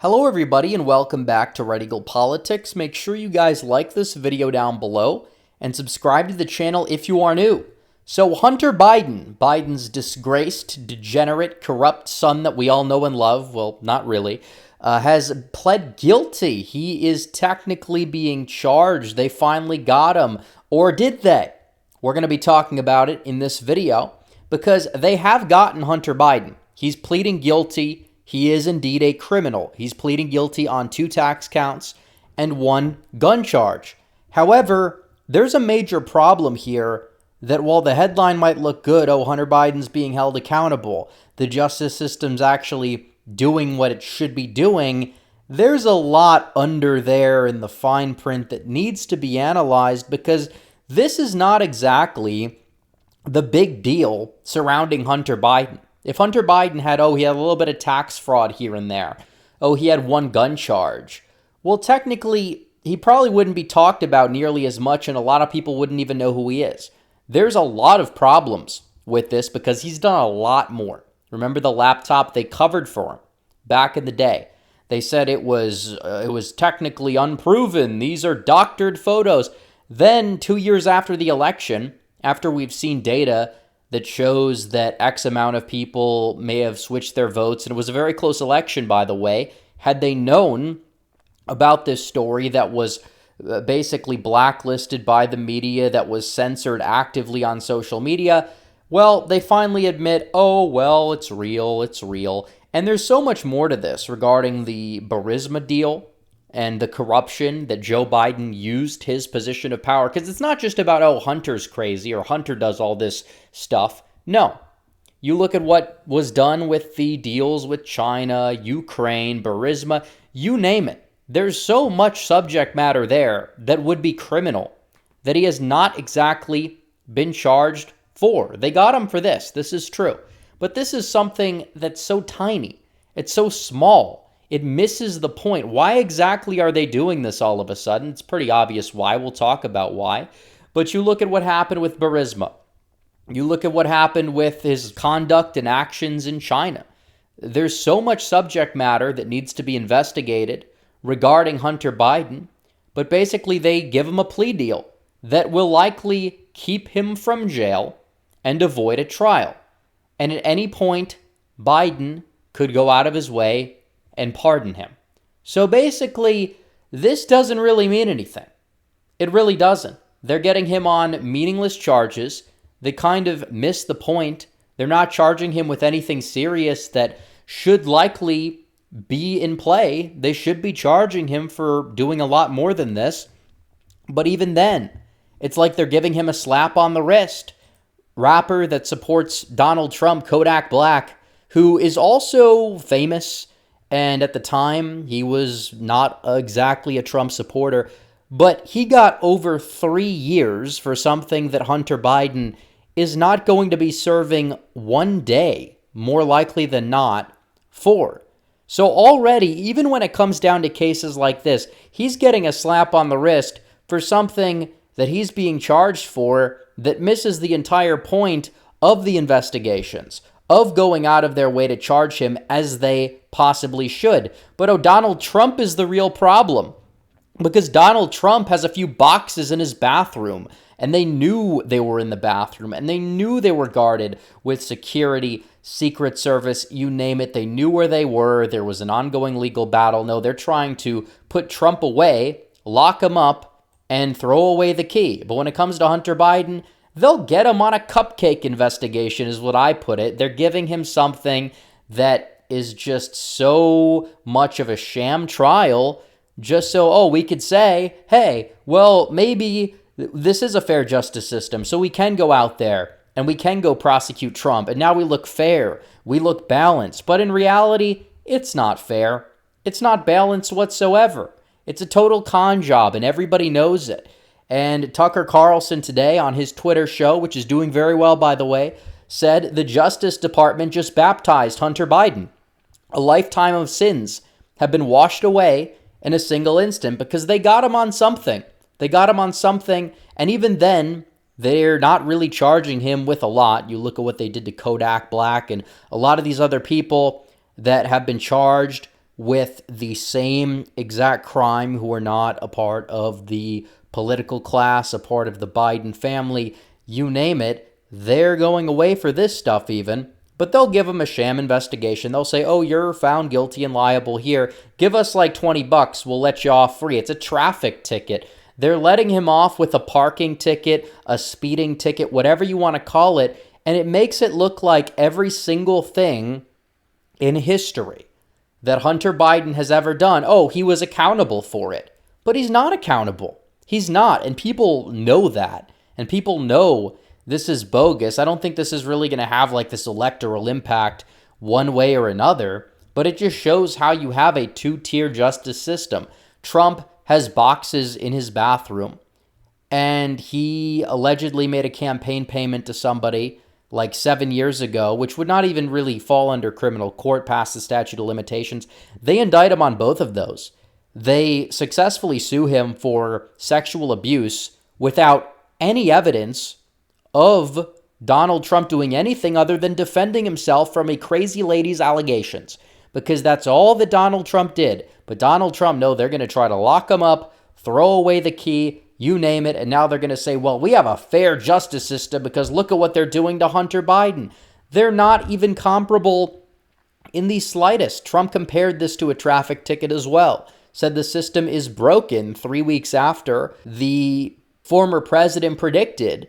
Hello everybody and welcome back to Red Eagle Politics. Make sure you guys like this video down below and subscribe to the channel if you are new. So Hunter Biden, Biden's disgraced, degenerate, corrupt son that we all know and love, well, not really, has pled guilty. He is technically being charged. They finally got him. Or did they? We're going to be talking about it in this video because they have gotten Hunter Biden. He's pleading guilty. He is indeed a criminal. He's pleading guilty on 2 tax counts and 1 gun charge. However, there's a major problem here that while the headline might look good, oh, Hunter Biden's being held accountable, the justice system's actually doing what it should be doing, there's a lot under there in the fine print that needs to be analyzed because this is not exactly the big deal surrounding Hunter Biden. If Hunter Biden had, he had a little bit of tax fraud here and there. He had 1 gun charge. Well, technically, he probably wouldn't be talked about nearly as much, and a lot of people wouldn't even know who he is. There's a lot of problems with this because he's done a lot more. Remember the laptop they covered for him back in the day? They said it was technically unproven. These are doctored photos. Then 2 years after the election, after we've seen data that shows that X amount of people may have switched their votes, and it was a very close election, by the way. Had they known about this story that was basically blacklisted by the media, that was censored actively on social media, well, they finally admit, it's real. And there's so much more to this regarding the Burisma deal and the corruption that Joe Biden used his position of power. Because it's not just about, Hunter's crazy or Hunter does all this stuff. No. You look at what was done with the deals with China, Ukraine, Burisma, you name it. There's so much subject matter there that would be criminal that he has not exactly been charged for. They got him for this. This is true. But this is something that's so tiny. It's so small. It misses the point. Why exactly are they doing this all of a sudden? It's pretty obvious why. We'll talk about why. But you look at what happened with Burisma. You look at what happened with his conduct and actions in China. There's so much subject matter that needs to be investigated regarding Hunter Biden. But basically, they give him a plea deal that will likely keep him from jail and avoid a trial. And at any point, Biden could go out of his way and pardon him. So basically, this doesn't really mean anything. It really doesn't. They're getting him on meaningless charges. They kind of miss the point. They're not charging him with anything serious that should likely be in play. They should be charging him for doing a lot more than this. But even then, it's like they're giving him a slap on the wrist. Rapper that supports Donald Trump, Kodak Black, who is also famous. And at the time, he was not exactly a Trump supporter, but he got over 3 years for something that Hunter Biden is not going to be serving 1 day, more likely than not, for. So already, even when it comes down to cases like this, he's getting a slap on the wrist for something that he's being charged for that misses the entire point of the investigations, of going out of their way to charge him as they possibly should. But Donald Trump is the real problem because Donald Trump has a few boxes in his bathroom and they knew they were in the bathroom and they knew they were guarded with security, Secret Service, you name it. They knew where they were. There was an ongoing legal battle. No, they're trying to put Trump away, lock him up, and throw away the key. But when it comes to Hunter Biden, they'll get him on a cupcake investigation is what I put it. They're giving him something that is just so much of a sham trial just so, we could say, hey, well, maybe this is a fair justice system, so we can go out there and we can go prosecute Trump, and now we look fair, we look balanced. But in reality, it's not fair. It's not balanced whatsoever. It's a total con job, and everybody knows it. And Tucker Carlson today on his Twitter show, which is doing very well, by the way, said the Justice Department just baptized Hunter Biden. A lifetime of sins have been washed away in a single instant because they got him on something. They got him on something, and even then, they're not really charging him with a lot. You look at what they did to Kodak Black and a lot of these other people that have been charged with the same exact crime who are not a part of the political class, a part of the Biden family, you name it, they're going away for this stuff even. But they'll give them a sham investigation. They'll say, oh, you're found guilty and liable here. Give us like $20. We'll let you off free. It's a traffic ticket. They're letting him off with a parking ticket, a speeding ticket, whatever you want to call it. And it makes it look like every single thing in history that Hunter Biden has ever done, oh, he was accountable for it. But he's not accountable. He's not. And people know that. And people know this is bogus. I don't think this is really going to have like this electoral impact one way or another, but it just shows how you have a two-tier justice system. Trump has boxes in his bathroom, and he allegedly made a campaign payment to somebody like 7 years ago, which would not even really fall under criminal court past the statute of limitations. They indict him on both of those. They successfully sue him for sexual abuse without any evidence of Donald Trump doing anything other than defending himself from a crazy lady's allegations, because that's all that Donald Trump did. But Donald Trump, no, they're going to try to lock him up, throw away the key, you name it, and now they're going to say, well, we have a fair justice system because look at what they're doing to Hunter Biden. They're not even comparable in the slightest. Trump compared this to a traffic ticket as well, said the system is broken 3 weeks after the former president predicted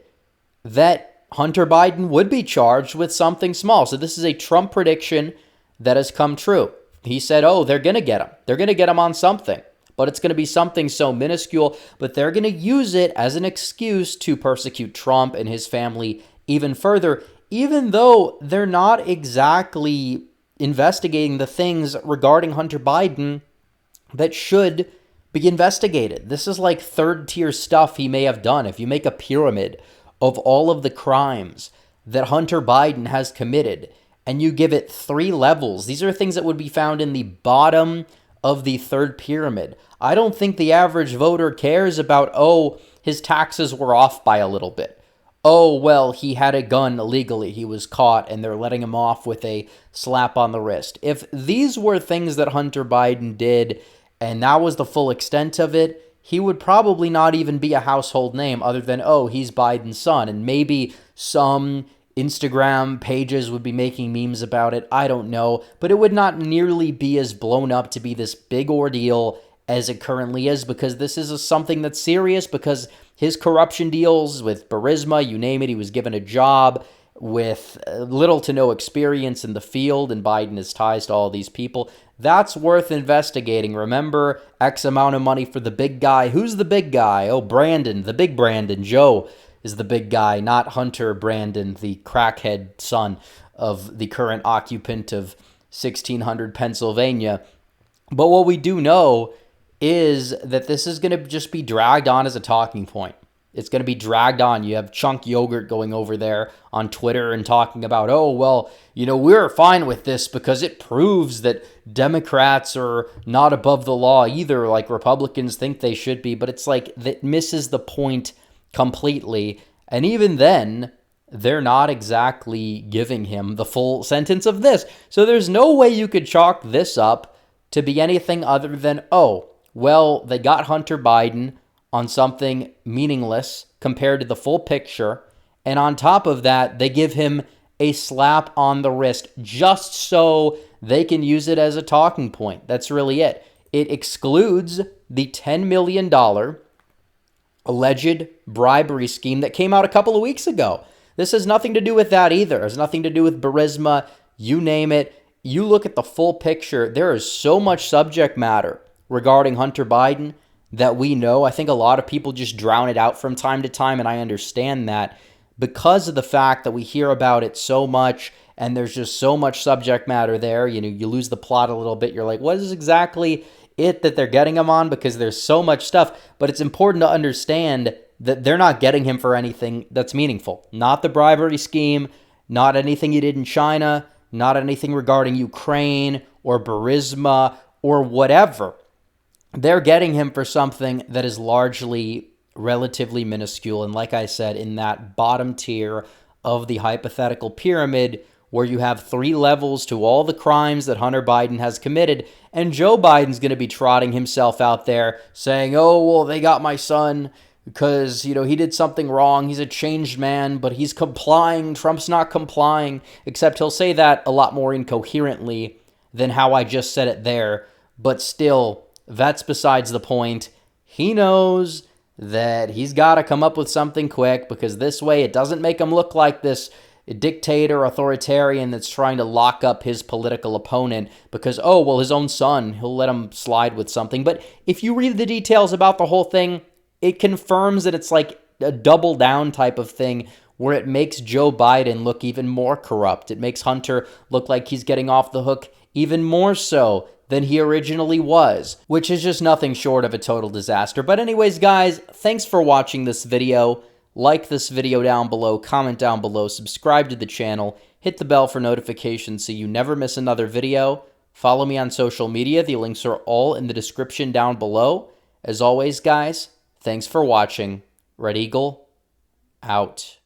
that Hunter Biden would be charged with something small. So this is a Trump prediction that has come true. He said, oh, they're going to get him. They're going to get him on something, but it's going to be something so minuscule, but they're going to use it as an excuse to persecute Trump and his family even further, even though they're not exactly investigating the things regarding Hunter Biden that should be investigated. This is like third-tier stuff he may have done. If you make a pyramid of all of the crimes that Hunter Biden has committed, and you give it 3 levels, these are things that would be found in the bottom of the third pyramid. I don't think the average voter cares about, oh, his taxes were off by a little bit. Oh, well, he had a gun illegally. He was caught, and they're letting him off with a slap on the wrist. If these were things that Hunter Biden did, and that was the full extent of it, he would probably not even be a household name other than, oh, he's Biden's son. And maybe some Instagram pages would be making memes about it. I don't know. But it would not nearly be as blown up to be this big ordeal as it currently is, because this is something that's serious, because his corruption deals with Burisma, you name it, he was given a job with little to no experience in the field, and Biden has ties to all these people. That's worth investigating. Remember, X amount of money for the big guy. Who's the big guy? Oh, Brandon, the big Brandon. Joe is the big guy, not Hunter Brandon, the crackhead son of the current occupant of 1600 Pennsylvania. But what we do know is that this is going to just be dragged on as a talking point. It's going to be dragged on. You have Chunk Yogurt going over there on Twitter and talking about, oh, well, you know, we're fine with this because it proves that Democrats are not above the law either, like Republicans think they should be. But it's like that misses the point completely. And even then, they're not exactly giving him the full sentence of this. So there's no way you could chalk this up to be anything other than, oh, well, they got Hunter Biden on something meaningless compared to the full picture. And on top of that, they give him a slap on the wrist just so they can use it as a talking point. That's really it. It excludes the $10 million alleged bribery scheme that came out a couple of weeks ago. This has nothing to do with that either. It has nothing to do with Burisma, you name it. You look at the full picture, there is so much subject matter regarding Hunter Biden that we know. I think a lot of people just drown it out from time to time, and I understand that because of the fact that we hear about it so much and there's just so much subject matter there. You know, you lose the plot a little bit. You're like, what is exactly it that they're getting him on? Because there's so much stuff. But it's important to understand that they're not getting him for anything that's meaningful. Not the bribery scheme, not anything he did in China, not anything regarding Ukraine or Burisma or whatever. They're getting him for something that is largely relatively minuscule. And like I said, in that bottom tier of the hypothetical pyramid where you have 3 levels to all the crimes that Hunter Biden has committed, and Joe Biden's going to be trotting himself out there saying, oh, well, they got my son because, he did something wrong. He's a changed man, but he's complying. Trump's not complying, except he'll say that a lot more incoherently than how I just said it there. But still, that's besides the point. He knows that he's got to come up with something quick, because this way it doesn't make him look like this dictator, authoritarian that's trying to lock up his political opponent because, oh, well, his own son, he'll let him slide with something. But if you read the details about the whole thing, it confirms that it's like a double down type of thing where it makes Joe Biden look even more corrupt. It makes Hunter look like he's getting off the hook even more so than he originally was, which is just nothing short of a total disaster. But anyways, guys, thanks for watching this video. Like this video down below, comment down below, subscribe to the channel, hit the bell for notifications so you never miss another video. Follow me on social media. The links are all in the description down below. As always, guys, thanks for watching. Red Eagle, out.